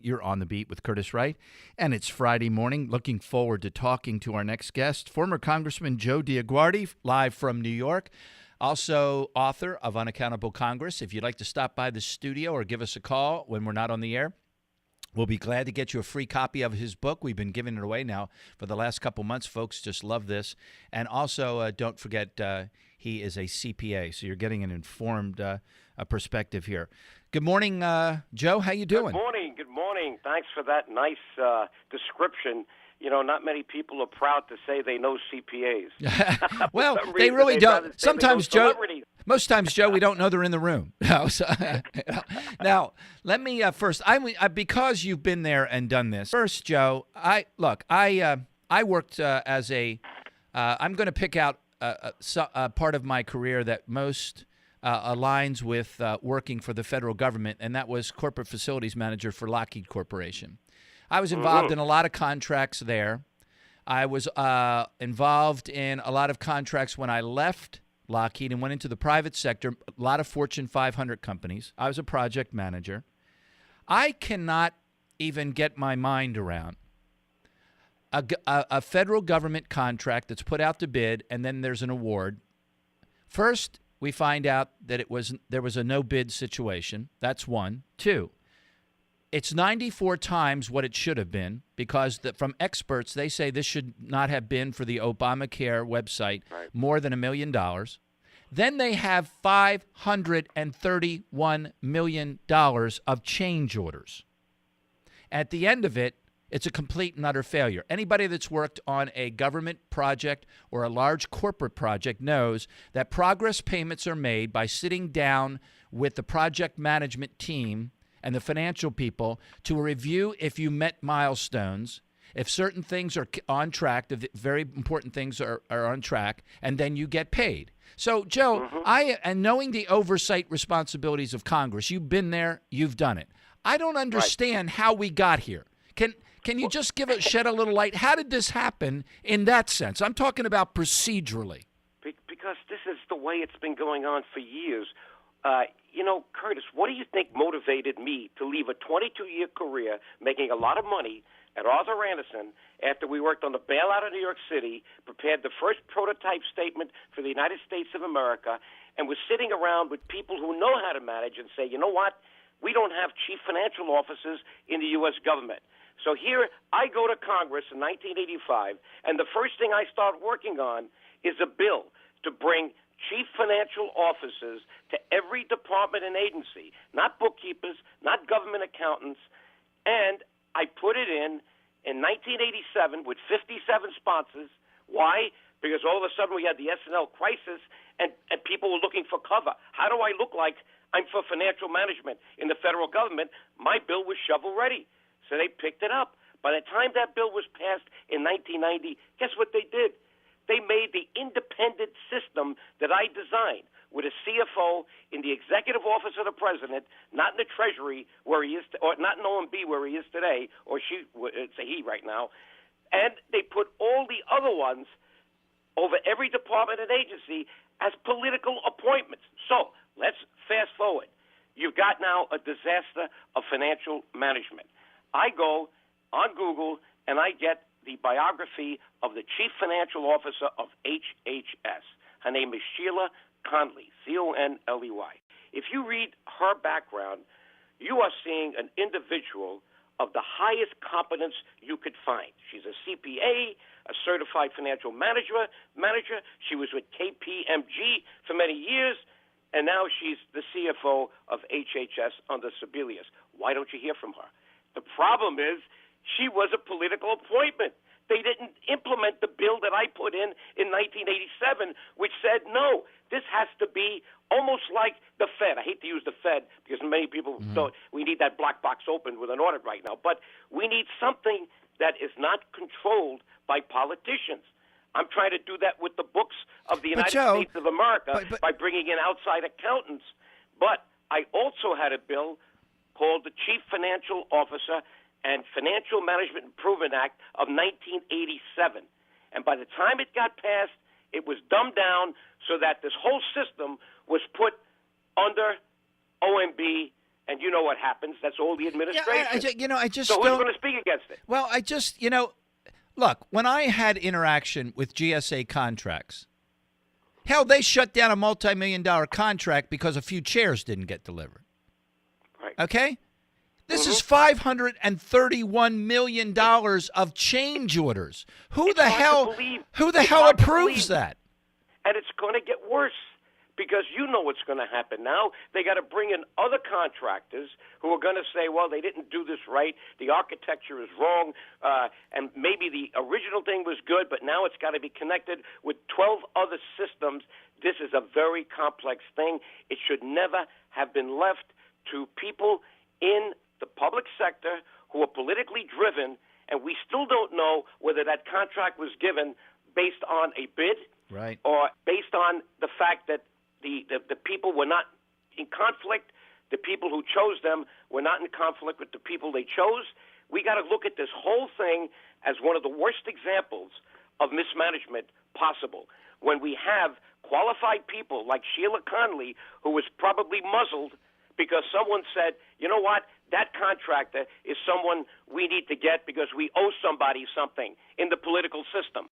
You're on the beat with Curtis Wright, and it's Friday morning. Looking forward to talking to our next guest, former Congressman Joe DioGuardi, live from New York, also author of Unaccountable Congress. If you'd like to stop by the studio or give us a call when we're not on the air, we'll be glad to get you a free copy of his book. We've been giving it away now for the last couple months. Folks just love this. And also, don't forget, he is a CPA, so you're getting an informed perspective here. Good morning, Joe. How you doing? Good morning. Good morning. Thanks for that nice description. You know, not many people are proud to say they know CPAs. Well, they really don't. Sometimes, Joe. Celebrities. Most times, Joe, we don't know they're in the room. Now, let me first. Because you've been there and done this. First, Joe, I worked as a. I'm going to pick out a part of my career that most aligns with working for the federal government, and that was corporate facilities manager for Lockheed Corporation. I was involved in a lot of contracts there. I was involved in a lot of contracts when I left Lockheed and went into the private sector, a lot of Fortune 500 companies. I was a project manager. I cannot even get my mind around a federal government contract that's put out to bid, and then there's an award. First, we find out that there was a no-bid situation. That's one. Two, it's 94 times what it should have been because from experts, they say this should not have been for the Obamacare website more than $1 million. Then they have $531 million of change orders. At the end of it, it's a complete and utter failure. Anybody that's worked on a government project or a large corporate project knows that progress payments are made by sitting down with the project management team and the financial people to review if you met milestones, if certain things are on track, if very important things are on track, and then you get paid. So, Joe, and knowing the oversight responsibilities of Congress, you've been there, you've done it. I don't understand how we got here. Can you just shed a little light? How did this happen in that sense? I'm talking about procedurally. Because this is the way it's been going on for years. Curtis, what do you think motivated me to leave a 22-year career making a lot of money at Arthur Andersen after we worked on the bailout of New York City, prepared the first prototype statement for the United States of America, and was sitting around with people who know how to manage and say, you know what, we don't have chief financial officers in the U.S. government. So here I go to Congress in 1985, and the first thing I start working on is a bill to bring chief financial officers to every department and agency, not bookkeepers, not government accountants, and I put it in 1987 with 57 sponsors. Why? Because all of a sudden we had the S&L crisis, and people were looking for cover. How do I look like I'm for financial management in the federal government? My bill was shovel-ready. So they picked it up. By the time that bill was passed in 1990, guess what they did? They made the independent system that I designed with a CFO in the executive office of the president, not in the Treasury where he is, or not in OMB where he is today, or she, it's a he right now. And they put all the other ones over every department and agency as political appointments. So let's fast forward. You've got now a disaster of financial management. I go on Google and I get the biography of the chief financial officer of HHS. Her name is Sheila Conley, C-O-N-L-E-Y. If you read her background, you are seeing an individual of the highest competence you could find. She's a CPA, a certified financial manager. She was with KPMG for many years, and now she's the CFO of HHS under Sebelius. Why don't you hear from her? The problem is she was a political appointment. They didn't implement the bill that I put in 1987, which said, no, this has to be almost like the Fed. I hate to use the Fed because many people don't. We need that black box open with an audit right now. But we need something that is not controlled by politicians. I'm trying to do that with the books of the United States of America by bringing in outside accountants. But I also had a bill called the Chief Financial Officer and Financial Management Improvement Act of 1987. And by the time it got passed, it was dumbed down so that this whole system was put under OMB And you know what happens. That's all the administration. I just so who's don't. going to speak against it? Well, look, when I had interaction with GSA contracts, hell, they shut down a multi-million-dollar contract because a few chairs didn't get delivered. Right. Okay? This is $531 million of change orders. Who the hell approves that? And it's going to get worse because you know what's going to happen now. They got to bring in other contractors who are going to say, well, they didn't do this right. The architecture is wrong. And maybe the original thing was good, but now it's got to be connected with 12 other systems. This is a very complex thing. It should never have been left to people in the public sector who are politically driven, and we still don't know whether that contract was given based on a bid or based on the fact that the people were not in conflict. The people who chose them were not in conflict with the people they chose. We got to look at this whole thing as one of the worst examples of mismanagement possible. When we have qualified people like Sheila Connolly, who was probably muzzled because someone said, you know what, that contractor is someone we need to get because we owe somebody something in the political system.